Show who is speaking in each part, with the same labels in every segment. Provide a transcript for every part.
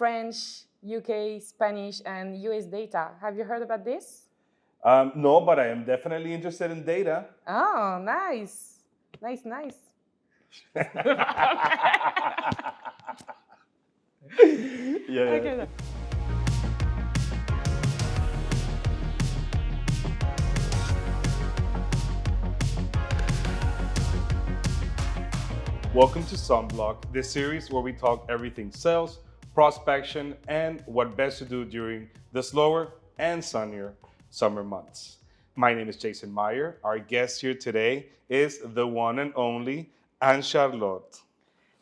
Speaker 1: French, UK, Spanish, and US data. Have you heard about this?
Speaker 2: No, but I am definitely interested in data.
Speaker 1: Oh, nice. Nice, nice.
Speaker 2: Yeah.
Speaker 1: Okay.
Speaker 2: Welcome to SomeBlock, this series where we talk everything sales, prospection, and what best to do during the slower and sunnier summer months. My name is Jason Meyer. Our guest here today is the one and only Anne-Charlotte.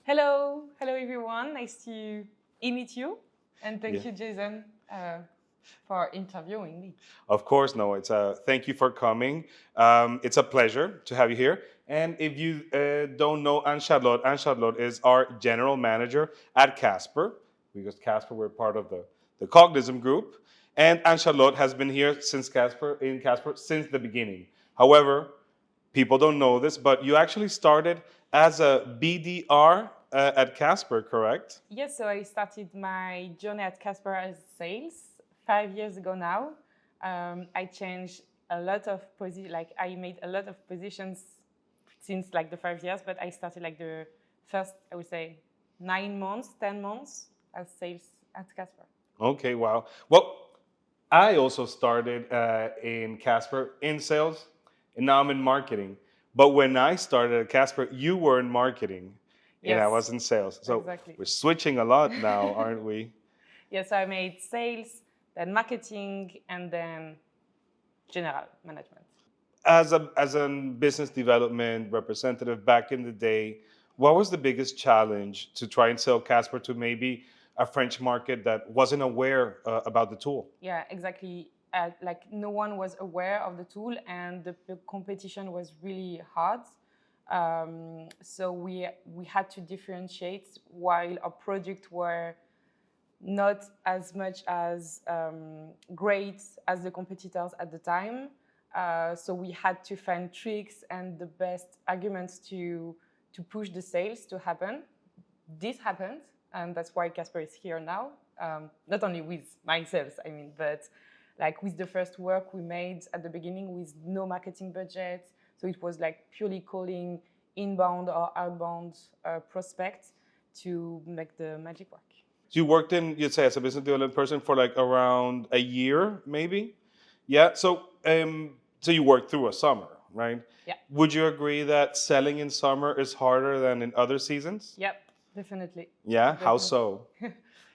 Speaker 1: Hello, hello everyone. Nice to meet you, and thank
Speaker 2: Yeah.
Speaker 1: you, Jason, for interviewing me.
Speaker 2: Of course, no. Thank you for coming. It's a pleasure to have you here. And if you don't know Anne Charlotte is our general manager at Kaspr, because Kaspr we're part of the Cognism group. And Anne Charlotte has been here since Kaspr since the beginning. However, people don't know this, but you actually started as a BDR at Kaspr, correct?
Speaker 1: Yes, so I started my journey at Kaspr as sales 5 years ago now. I changed a lot of I made a lot of positions since like the 5 years, but I started like the first, I would say, 9 months, 10 months as sales at Kaspr.
Speaker 2: Okay, wow. Well, I also started in Kaspr in sales, and now I'm in marketing. But when I started at Kaspr, you were in marketing, and I
Speaker 1: Yes,
Speaker 2: was in sales. So
Speaker 1: exactly.
Speaker 2: we're switching a lot now, aren't we?
Speaker 1: Yes, so I made sales, then marketing, and then general management.
Speaker 2: As a business development representative back in the day, what was the biggest challenge to try and sell Kaspr to maybe a French market that wasn't aware about the tool?
Speaker 1: Yeah, exactly. Like no one was aware of the tool, and the competition was really hard. So we had to differentiate while our product were not as much as great as the competitors at the time. So we had to find tricks and the best arguments to push the sales to happen. This happened, and that's why Kaspr is here now. Not only with myself, I mean, but like with the first work we made at the beginning with no marketing budget. So it was like purely calling inbound or outbound prospects to make the magic work.
Speaker 2: So you worked you'd say, as a business development person for like around a year, maybe? Yeah. So you worked through a summer, right?
Speaker 1: Yeah.
Speaker 2: Would you agree that selling in summer is harder than in other seasons?
Speaker 1: Yep, definitely.
Speaker 2: Yeah. How
Speaker 1: Definitely.
Speaker 2: so?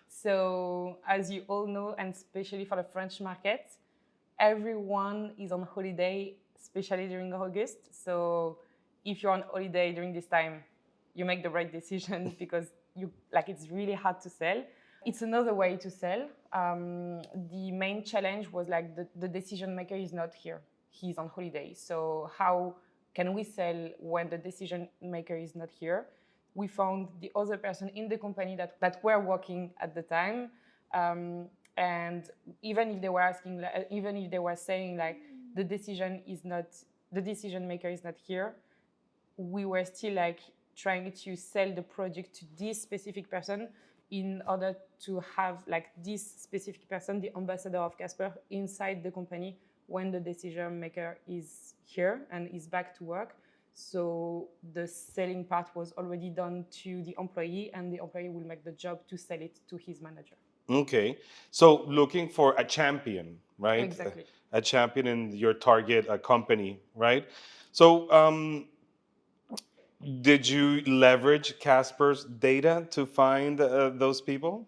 Speaker 1: So, as you all know, and especially for the French market, everyone is on holiday, especially during August. So, if you're on holiday during this time, you make the right decision because it's really hard to sell. It's another way to sell. The main challenge was like the decision maker is not here; he's on holiday. So, how can we sell when the decision maker is not here? We found the other person in the company that were working at the time, and even if they were asking, even if they were saying like the decision maker is not here, we were still like trying to sell the project to this specific person in order to have like this specific person, the ambassador of Kaspr, inside the company when the decision maker is here and is back to work. So the selling part was already done to the employee, and the employee will make the job to sell it to his manager.
Speaker 2: Okay. So looking for a champion, right?
Speaker 1: Exactly.
Speaker 2: A champion in your target company, right? So did you leverage Casper's data to find those people?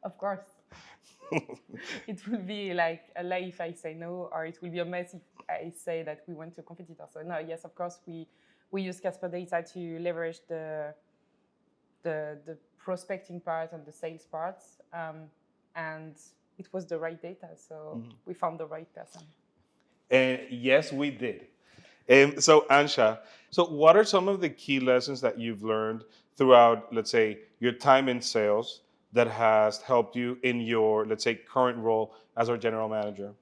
Speaker 1: Of course. It will be like a lie if I say no, or it will be a mess if I say that we went to a competitor. So no, yes, of course, we use Kaspr data to leverage the prospecting part and the sales parts, and it was the right data. So we found the right person.
Speaker 2: Yes, we did. So Ansha, so what are some of the key lessons that you've learned throughout, let's say, your time in sales that has helped you in your, let's say, current role as our general manager?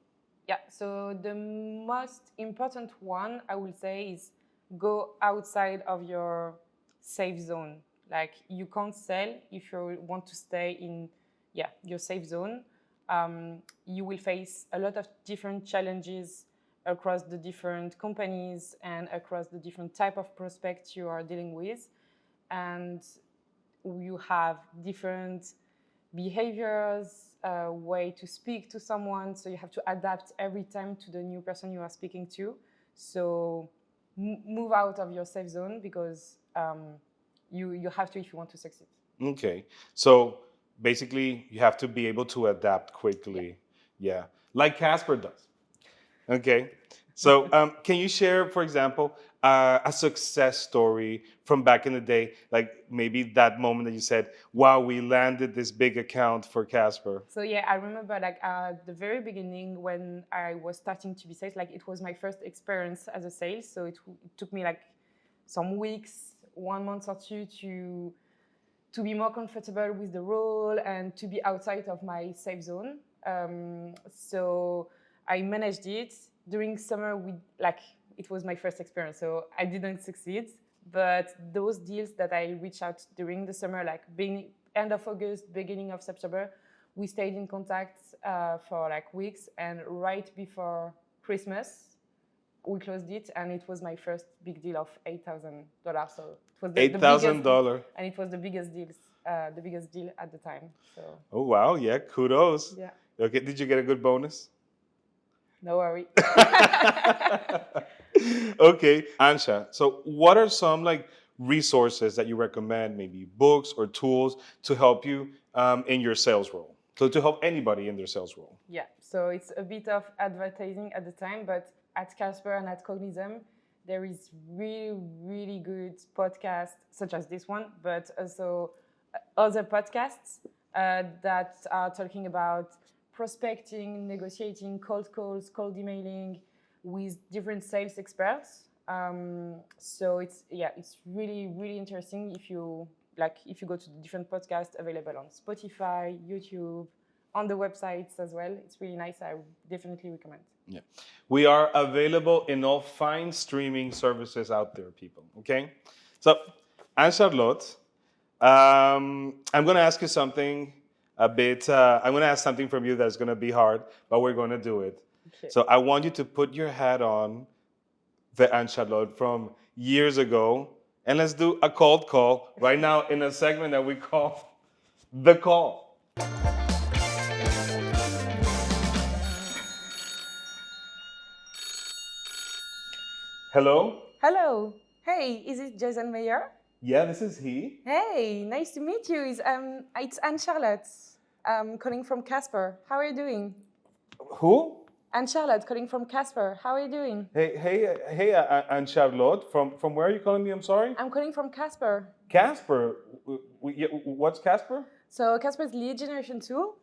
Speaker 1: Yeah, so the most important one I will say is go outside of your safe zone. Like you can't sell if you want to stay in your safe zone. You will face a lot of different challenges across the different companies and across the different type of prospects you are dealing with. And you have different behaviors, way to speak to someone. So you have to adapt every time to the new person you are speaking to. So move out of your safe zone because you have to if you want to succeed.
Speaker 2: Okay. So basically, you have to be able to adapt quickly. Yeah. Like Kaspr does. Okay. So can you share, for example, a success story from back in the day? Like maybe that moment that you said, wow, we landed this big account for Kaspr.
Speaker 1: So yeah, I remember like at the very beginning when I was starting to be sales, like it was my first experience as a sales. So it took me like some weeks, 1 month or two to be more comfortable with the role and to be outside of my safe zone. So I managed it during summer. It was my first experience, so I didn't succeed. But those deals that I reached out during the summer, like end of August, beginning of September, we stayed in contact for like weeks. And right before Christmas, we closed it, and it was my first big deal of $8,000. So it was
Speaker 2: $8,000.
Speaker 1: and it was the biggest deal at the time. So.
Speaker 2: Oh wow! Yeah, kudos.
Speaker 1: Yeah.
Speaker 2: Okay, did you get a good bonus?
Speaker 1: No worry.
Speaker 2: Okay, Ansha. So, what are some like resources that you recommend? Maybe books or tools to help you in your sales role. So, to help anybody in their sales role.
Speaker 1: Yeah. So it's a bit of advertising at the time, but at Kaspr and at Cognizant, there is really, really good podcasts such as this one, but also other podcasts that are talking about prospecting, negotiating, cold calls, cold emailing with different sales experts. So it's really, really interesting if you go to the different podcasts available on Spotify, YouTube, on the websites as well. It's really nice. I definitely recommend.
Speaker 2: Yeah. We are available in all fine streaming services out there, people. Okay? So, Anne-Charlotte, I'm going to ask you something I'm going to ask something from you that's going to be hard, but we're going to do it. Okay. So, I want you to put your hat on, the Anne-Charlotte from years ago, and let's do a cold call right now in a segment that we call The Call. Hello?
Speaker 1: Hello. Hey, is it Jason Meyer?
Speaker 2: Yeah, this is he.
Speaker 1: Hey, nice to meet you. It's Anne-Charlotte. Calling from Kaspr. How are you doing?
Speaker 2: Who?
Speaker 1: Anne-Charlotte, calling from Kaspr. How are you doing?
Speaker 2: Hey, Anne-Charlotte. From where are you calling me? I'm sorry?
Speaker 1: I'm calling from Kaspr.
Speaker 2: Kaspr? What's Kaspr?
Speaker 1: So Kaspr is a lead generation tool,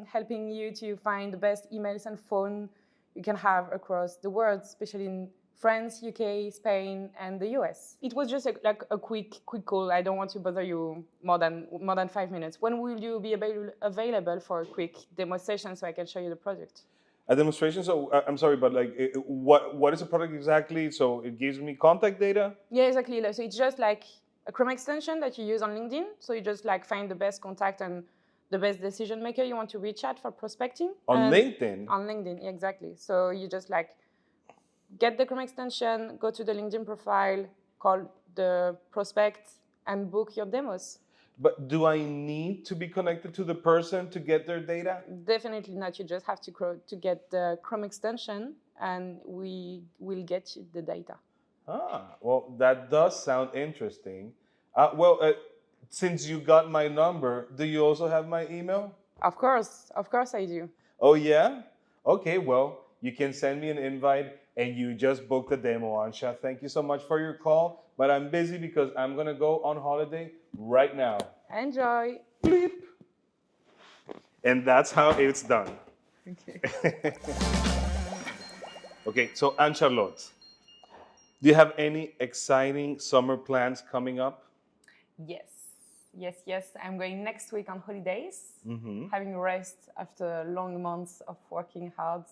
Speaker 1: helping you to find the best emails and phone you can have across the world, especially in France, UK, Spain, and the US. It was just a quick call. I don't want to bother you more than 5 minutes. When will you be available for a quick demonstration so I can show you the product?
Speaker 2: A demonstration? So I'm sorry, but like, what is the product exactly? So it gives me contact data?
Speaker 1: Yeah, exactly. So it's just like a Chrome extension that you use on LinkedIn. So you just like find the best contact and the best decision maker you want to reach out for prospecting.
Speaker 2: On LinkedIn?
Speaker 1: On LinkedIn, exactly. So you just like get the Chrome extension, go to the LinkedIn profile, call the prospect, and book your demos.
Speaker 2: But do I need to be connected to the person to get their data?
Speaker 1: Definitely not. You just have to get the Chrome extension, and we will get you the data.
Speaker 2: Well, that does sound interesting. Since you got my number, do you also have my email?
Speaker 1: Of course I do.
Speaker 2: Oh yeah? Okay, well, you can send me an invite and you just booked the demo, Ansha. Thank you so much for your call, but I'm busy because I'm gonna go on holiday right now.
Speaker 1: Enjoy.
Speaker 2: Bleep. And that's how it's done.
Speaker 1: Okay.
Speaker 2: Okay, so Anne-Charlotte, do you have any exciting summer plans coming up?
Speaker 1: Yes. I'm going next week on holidays, having rest after long months of working hard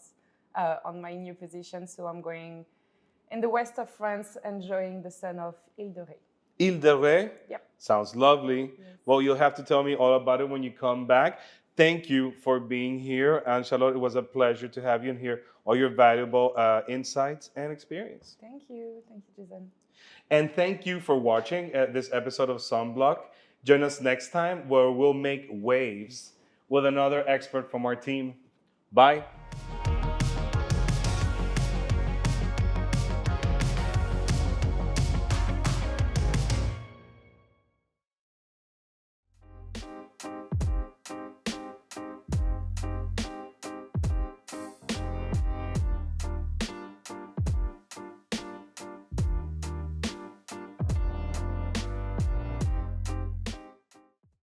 Speaker 1: on my new position. So I'm going in the west of France, enjoying the sun of Ile-de-Ré.
Speaker 2: Ile-de-Ré?
Speaker 1: Yep.
Speaker 2: Sounds lovely. Yes. Well, you'll have to tell me all about it when you come back. thank you for being here. And Charlotte, it was a pleasure to have you and hear all your valuable insights and experience.
Speaker 1: Thank you. Thank you, Jason.
Speaker 2: And thank you for watching this episode of SomeBlock. Join us next time where we'll make waves with another expert from our team. Bye.